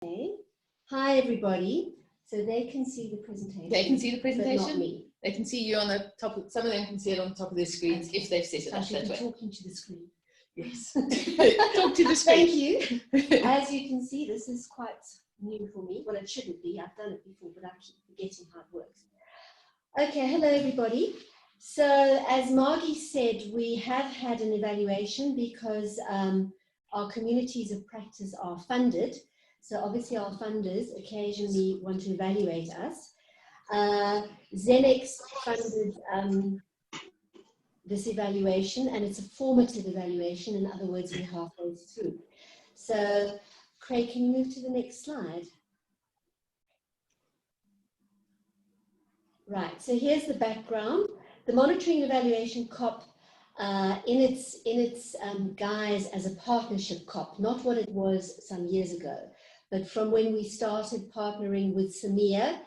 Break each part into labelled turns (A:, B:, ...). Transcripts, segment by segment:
A: Okay. Hi, everybody. So they can see the presentation.
B: They can see the presentation.
A: But not me.
B: They can see you on the top. Some of them can see it on the top of their screens if they've set it up that way.
A: Talking to the screen.
B: Yes. Talk to the screen.
A: Thank you. As you can see, this is quite new for me. Well, it shouldn't be. I've done it before, but I keep forgetting how it works. Okay. Hello, everybody. So as Margie said, we have had an evaluation because our communities of practice are funded. So obviously our funders occasionally want to evaluate us. Zenex funded this evaluation, and it's a formative evaluation. In other words, we're halfway through. So Craig, can you move to the next slide? Right, so here's the background. The Monitoring Evaluation CoP, in its guise as a partnership CoP, not what it was some years ago, but from when we started partnering with Samia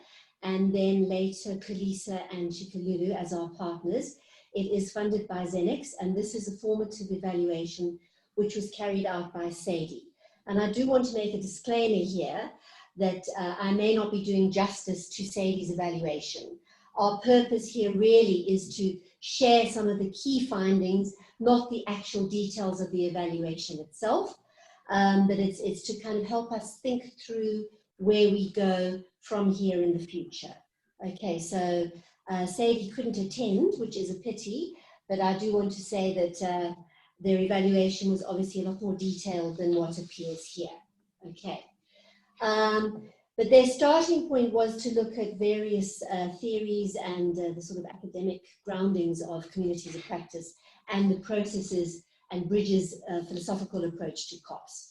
A: and then later Kalisa and Chikalulu as our partners, it is funded by Zenex, and this is a formative evaluation which was carried out by Sadie. And I do want to make a disclaimer here that I may not be doing justice to Sadie's evaluation. Our purpose here really is to share some of the key findings, not the actual details of the evaluation itself, but it's to kind of help us think through where we go from here in the future. Okay, so Sadie couldn't attend, which is a pity, but I do want to say that their evaluation was obviously a lot more detailed than what appears here. Okay. But their starting point was to look at various theories and the sort of academic groundings of communities of practice and the processes and Bridges' philosophical approach to CoPs.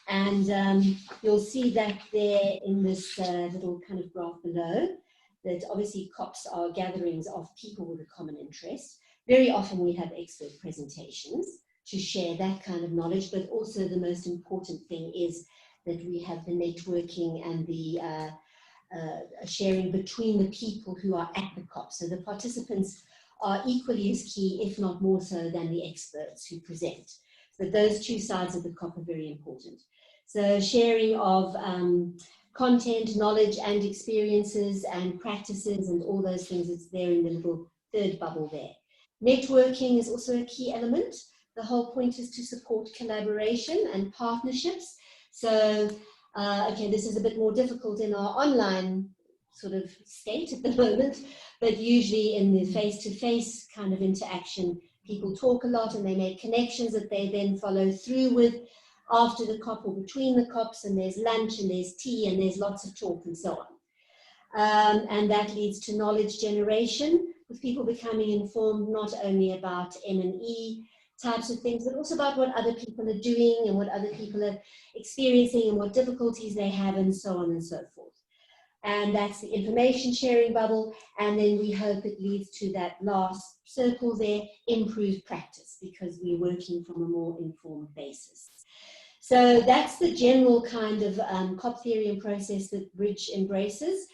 A: And you'll see that there in this little kind of graph below, that obviously CoPs are gatherings of people with a common interest. Very often we have expert presentations to share that kind of knowledge, but also the most important thing is that we have the networking and the sharing between the people who are at the CoP. So the participants are equally as key, if not more so, than the experts who present. So those two sides of the CoP are very important. So sharing of content, knowledge and experiences and practices and all those things, it's there in the little third bubble there. Networking is also a key element. The whole point is to support collaboration and partnerships. So, okay, this is a bit more difficult in our online sort of state at the moment, but usually in the face-to-face kind of interaction, people talk a lot and they make connections that they then follow through with after the CoP or between the CoPs, and there's lunch and there's tea and there's lots of talk and so on. And that leads to knowledge generation, with people becoming informed not only about M+E types of things, but also about what other people are doing and what other people are experiencing and what difficulties they have and so on and so forth. And that's the information sharing bubble. And then we hope it leads to that last circle there, improved practice, because we're working from a more informed basis. So that's the general kind of CoP theory and process that Bridge embraces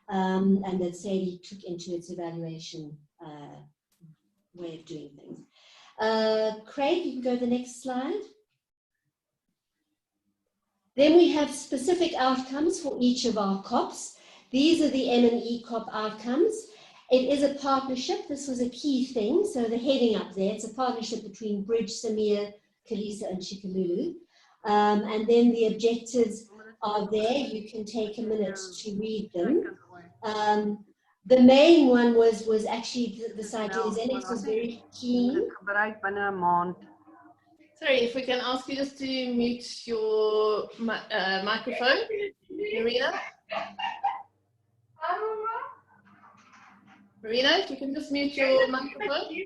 A: and that Sadie took into its evaluation way of doing things. Craig, you can go to the next slide. Then we have specific outcomes for each of our CoPs. These are the M+E CoP outcomes. It is a partnership. This was a key thing. So the heading up there, it's a partnership between Bridge, Samia, Kalisa, and Chikalulu. And then the objectives are there. You can take a minute to read them. The main one was actually this idea. Zenex was very keen.
B: Sorry, if we can ask you just to mute your microphone, Marina. Marina, if you can just mute your microphone.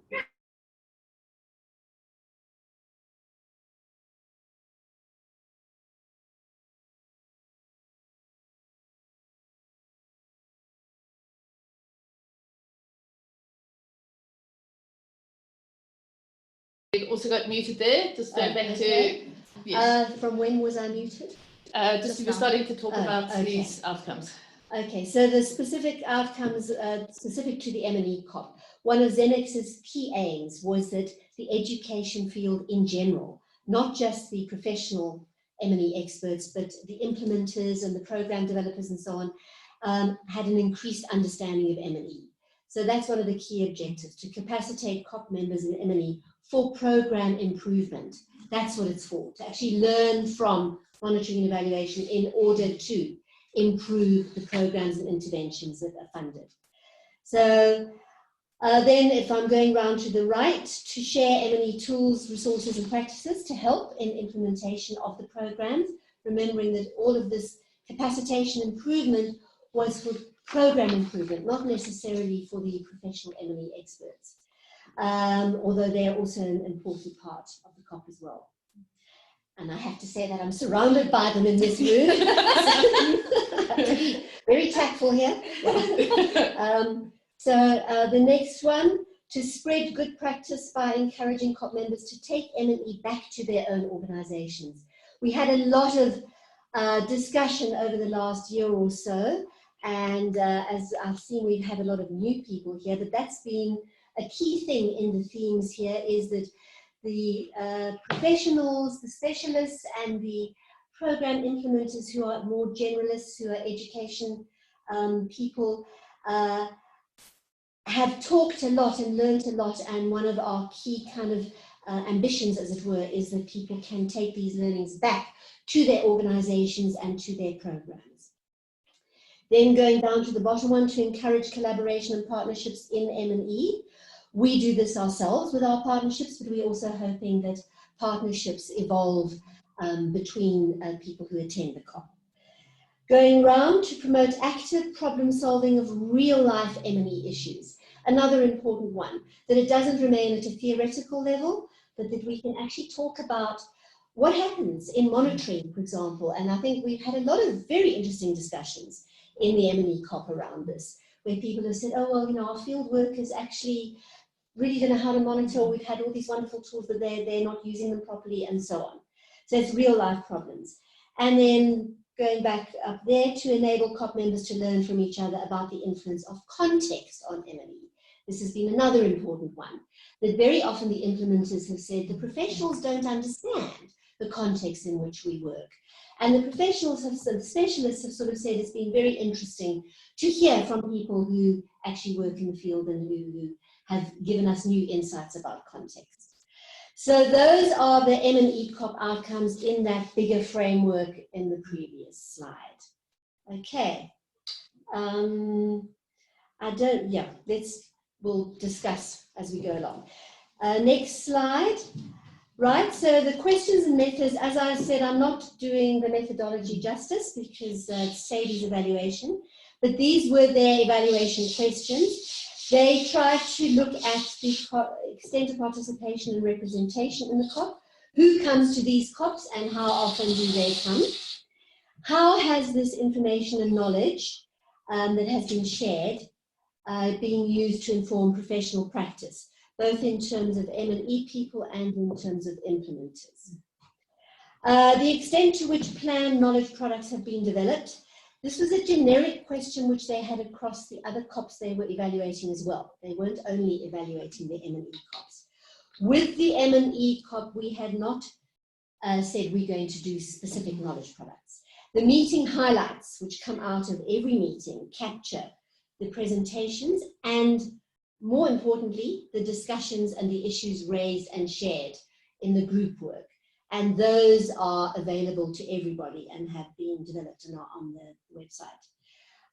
B: It also got muted there. Just go back to. Yes.
A: From when was I muted?
B: Just you were starting to talk about these outcomes.
A: Okay, so the specific outcomes specific to the M+E CoP. One of Zenex's key aims was that the education field in general, not just the professional M+E experts, but the implementers and the program developers and so on had an increased understanding of M+E. So that's one of the key objectives, to capacitate CoP members in M+E for program improvement. That's what it's for, to actually learn from monitoring and evaluation in order to improve the programs and interventions that are funded. So then if I'm going round to the right, to share M+E tools, resources and practices to help in implementation of the programs, remembering that all of this capacitation improvement was for program improvement, not necessarily for the professional M+E experts, although they're also an important part of the CoP as well. And I have to say that I'm surrounded by them in this room. Very tactful here. The next one, to spread good practice by encouraging CoP members to take M+E back to their own organizations. We had a lot of discussion over the last year or so, and as I've seen, we've had a lot of new people here, but that's been a key thing in the themes here, is that the professionals, the specialists, and the program implementers who are more generalists, who are education people, have talked a lot and learned a lot, and one of our key kind of ambitions, as it were, is that people can take these learnings back to their organizations and to their programs. Then going down to the bottom one, to encourage collaboration and partnerships in M+E. We do this ourselves with our partnerships, but we're also hoping that partnerships evolve between people who attend the CoP. Going round to promote active problem solving of real life M+E issues. Another important one, that it doesn't remain at a theoretical level, but that we can actually talk about what happens in monitoring, for example. And I think we've had a lot of very interesting discussions in the M+E CoP around this, where people have said, oh, well, you know, our field workers actually really don't know how to monitor, or we've had all these wonderful tools, but they're not using them properly, and so on. So it's real life problems. And then going back up there, to enable CoP members to learn from each other about the influence of context on M+E. This has been another important one, that very often the implementers have said the professionals don't understand the context in which we work. And the professionals have, the specialists have sort of said it's been very interesting to hear from people who actually work in the field and who have given us new insights about context. So those are the M+E CoP outcomes in that bigger framework in the previous slide. Okay. We'll discuss as we go along. Next slide. Right, so the questions and methods, as I said, I'm not doing the methodology justice because it's Sadie's evaluation, but these were their evaluation questions. They tried to look at the extent of participation and representation in the CoP, who comes to these CoPs and how often do they come, how has this information and knowledge that has been shared being used to inform professional practice, both in terms of M+E people and in terms of implementers. The extent to which planned knowledge products have been developed. This was a generic question which they had across the other CoPs they were evaluating as well. They weren't only evaluating the M+E CoPs. With the M+E CoP, we had not said we're going to do specific knowledge products. The meeting highlights, which come out of every meeting, capture the presentations and, more importantly, the discussions and the issues raised and shared in the group work. And those are available to everybody and have been developed and are on the website.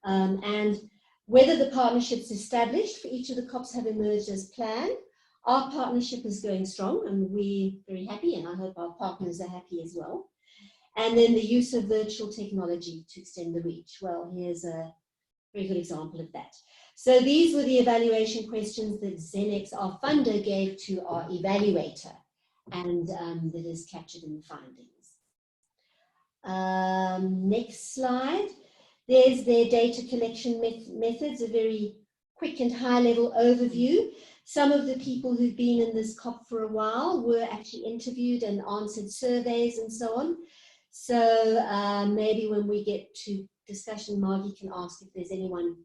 A: And whether the partnerships established for each of the CoPs have emerged as planned, our partnership is going strong and we're very happy, and I hope our partners are happy as well. And then the use of virtual technology to extend the reach. Well, here's a very good example of that. So these were the evaluation questions that Xenex, our funder, gave to our evaluator, and that is captured in the findings. Next slide. There's their data collection methods, a very quick and high-level overview. Some of the people who've been in this CoP for a while were actually interviewed and answered surveys and so on. So maybe when we get to discussion, Margie can ask if there's anyone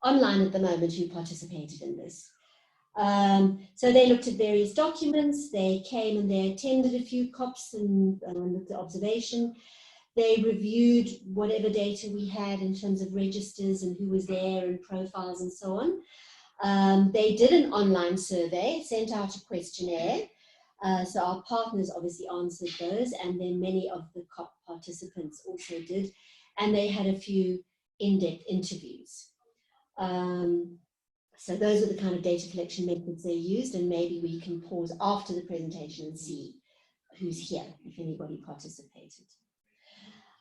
A: online at the moment who participated in this. So they looked at various documents, they came and they attended a few CoPs and looked at observation. They reviewed whatever data we had in terms of registers and who was there and profiles and so on. They did an online survey, sent out a questionnaire. So our partners obviously answered those, and then many of the CoP participants also did. And they had a few in-depth interviews. So those are the kind of data collection methods they used, and maybe we can pause after the presentation and see who's here, if anybody participated.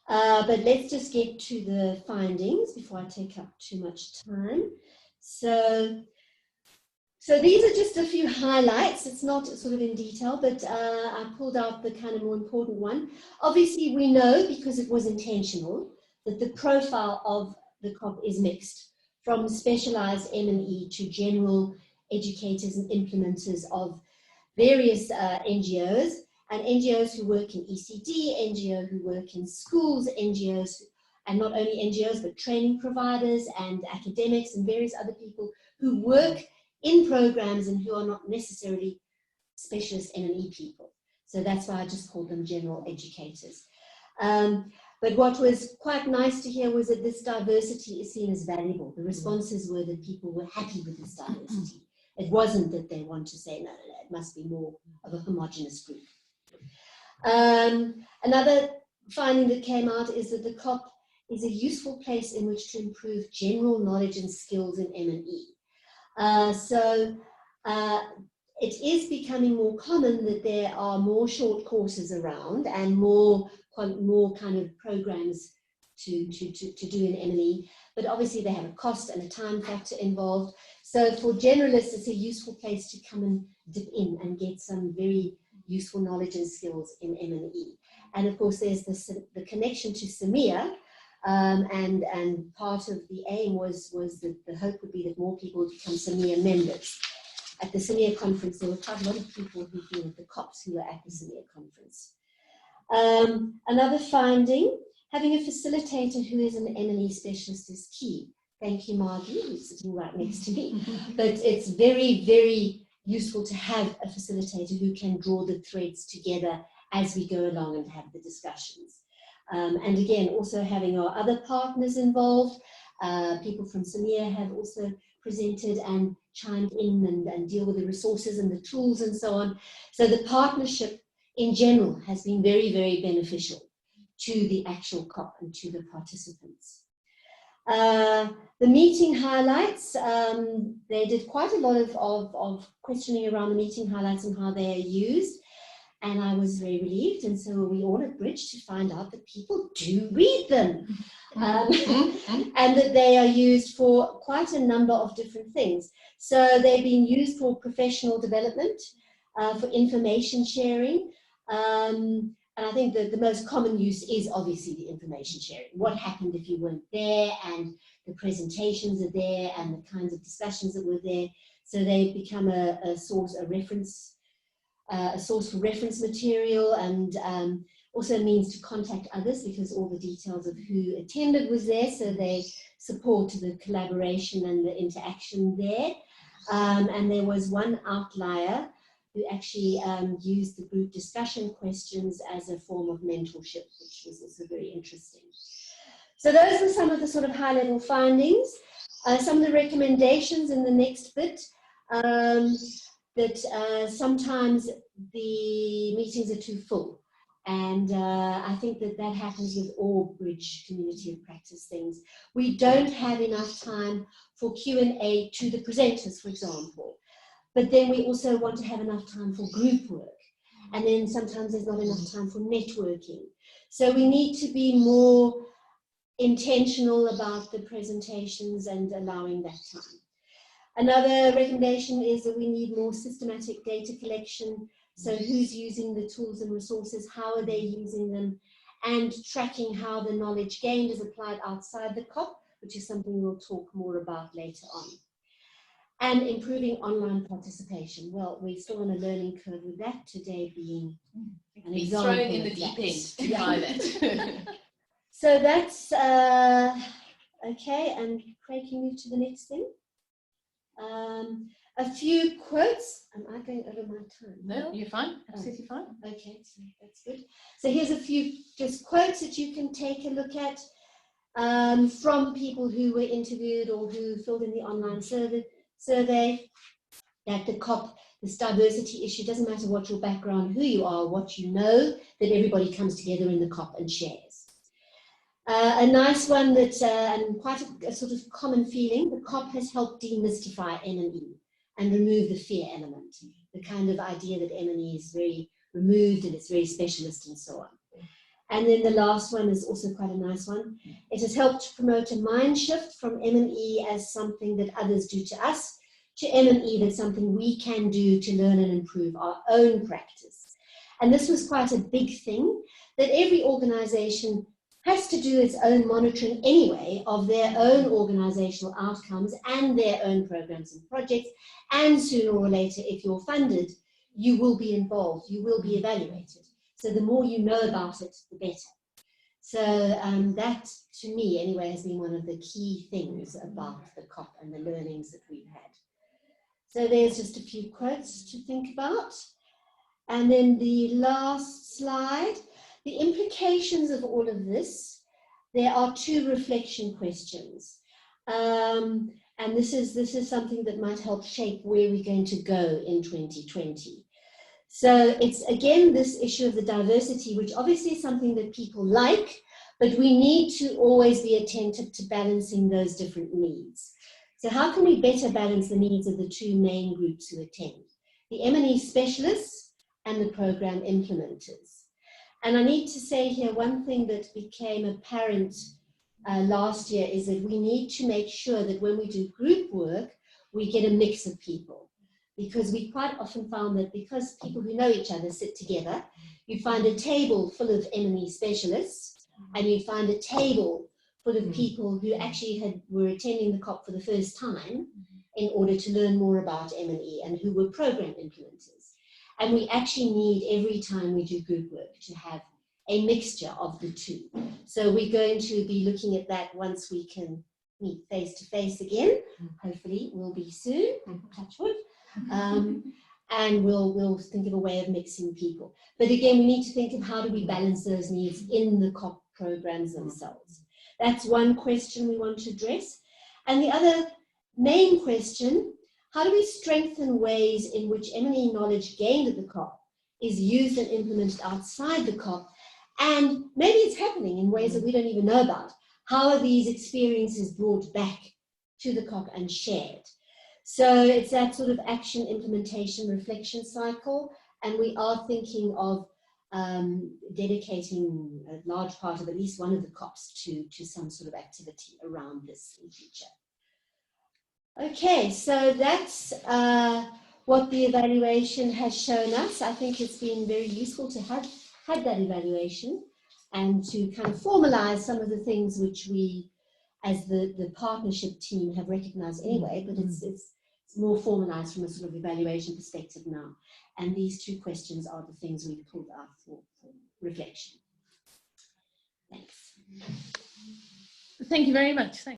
A: But let's just get to the findings before I take up too much time. So these are just a few highlights. It's not sort of in detail, but I pulled out the kind of more important one. Obviously, we know, because it was intentional, that the profile of the CoP is mixed, from specialized M+E to general educators and implementers of various NGOs, and NGOs who work in ECD, NGOs who work in schools, NGOs, and not only NGOs, but training providers and academics and various other people who work in programs and who are not necessarily specialist M+E people. So that's why I just called them general educators. But what was quite nice to hear was that this diversity is seen as valuable. The responses were that people were happy with this diversity. It wasn't that they want to say, no, it must be more of a homogenous group. Another finding that came out is that the CoP is a useful place in which to improve general knowledge and skills in M+E. It is becoming more common that there are more short courses around and more kind of programs to do in M+E, but obviously they have a cost and a time factor involved. So for generalists, it's a useful place to come and dip in and get some very useful knowledge and skills in M+E. And of course, there's the connection to SAMEA, and part of the aim was that the hope would be that more people would become SAMEA members. At the SAMEA conference, there were quite a lot of people who've been at the CoPs who were at the SAMEA conference. Another finding, having a facilitator who is an M+E specialist is key. Thank you, Margie, who's sitting right next to me. But it's very, very useful to have a facilitator who can draw the threads together as we go along and have the discussions. And again, also having our other partners involved. People from SAMEA have also presented and chimed in and deal with the resources and the tools and so on. So the partnership in general has been very, very beneficial to the actual CoP and to the participants. The meeting highlights, they did quite a lot of questioning around the meeting highlights and how they are used. And I was very relieved, and so we all at Bridge to find out that people do read them. And that they are used for quite a number of different things. So they've been used for professional development, for information sharing, and I think that the most common use is obviously the information sharing. What happened if you weren't there, and the presentations are there, and the kinds of discussions that were there. So they've become a source for reference material, and also means to contact others, because all the details of who attended was there, so they support the collaboration and the interaction there. And there was one outlier who actually used the group discussion questions as a form of mentorship, which was also very interesting. So those were some of the sort of high-level findings. Some of the recommendations in the next bit, that sometimes the meetings are too full. And I think that happens with all Bridge community of practice things. We don't have enough time for Q&A to the presenters, for example. But then we also want to have enough time for group work. And then sometimes there's not enough time for networking. So we need to be more intentional about the presentations and allowing that time. Another recommendation is that we need more systematic data collection. So who's using the tools and resources, how are they using them, and tracking how the knowledge gained is applied outside the CoP, which is something we'll talk more about later on. And improving online participation. Well, we're still on a learning curve with that, today being an example.
B: Thrown in the deep end to try that.
A: So that's, okay, and Craig, can you move to the next thing? a few quotes. Am I going over my time?
B: No, you're fine. Absolutely fine.
A: Okay, so that's good. So here's a few just quotes that you can take a look at from people who were interviewed or who filled in the online survey, that the CoP, this diversity issue, doesn't matter what your background, who you are, what you know, that everybody comes together in the CoP and shares. A nice one that, and quite a sort of common feeling, the CoP has helped demystify M+E and remove the fear element, the kind of idea that M+E is very removed and it's very specialist and so on. And then the last one is also quite a nice one. It has helped promote a mind shift from M+E as something that others do to us, to M+E that's something we can do to learn and improve our own practice. And this was quite a big thing, that every organization has to do its own monitoring anyway of their own organizational outcomes and their own programs and projects. And sooner or later, if you're funded, you will be involved, you will be evaluated. So the more you know about it, the better. So that, to me anyway, has been one of the key things about the CoP and the learnings that we've had. So there's just a few quotes to think about. And then the last slide, the implications of all of this. There are two reflection questions. And this is something that might help shape where we're going to go in 2020. So it's, again, this issue of the diversity, which obviously is something that people like, but we need to always be attentive to balancing those different needs. So how can we better balance the needs of the two main groups who attend? The M+E specialists and the program implementers. And I need to say here, one thing that became apparent last year is that we need to make sure that when we do group work, we get a mix of people. Because we quite often found that because people who know each other sit together, you find a table full of M+E specialists, and you find a table full of people who actually were attending the CoP for the first time in order to learn more about M+E and who were program implementers. And we actually need, every time we do group work, to have a mixture of the two. So we're going to be looking at that once we can meet face to face again. Hopefully we'll be soon, touch wood. And we'll think of a way of mixing people. But again, we need to think of how do we balance those needs in the CoP programs themselves. That's one question we want to address. And the other main question, how do we strengthen ways in which M+E knowledge gained at the CoP is used and implemented outside the CoP? And maybe it's happening in ways that we don't even know about. How are these experiences brought back to the CoP and shared? So it's that sort of action, implementation, reflection cycle. And we are thinking of dedicating a large part of at least one of the CoPs to some sort of activity around this in future. Okay, so that's what the evaluation has shown us. I think it's been very useful to have had that evaluation and to kind of formalize some of the things which we, as the partnership team, have recognized anyway, but it's more formalized from a sort of evaluation perspective now. And these two questions are the things we've pulled out for reflection. Thanks.
B: Thank you very much. Thanks.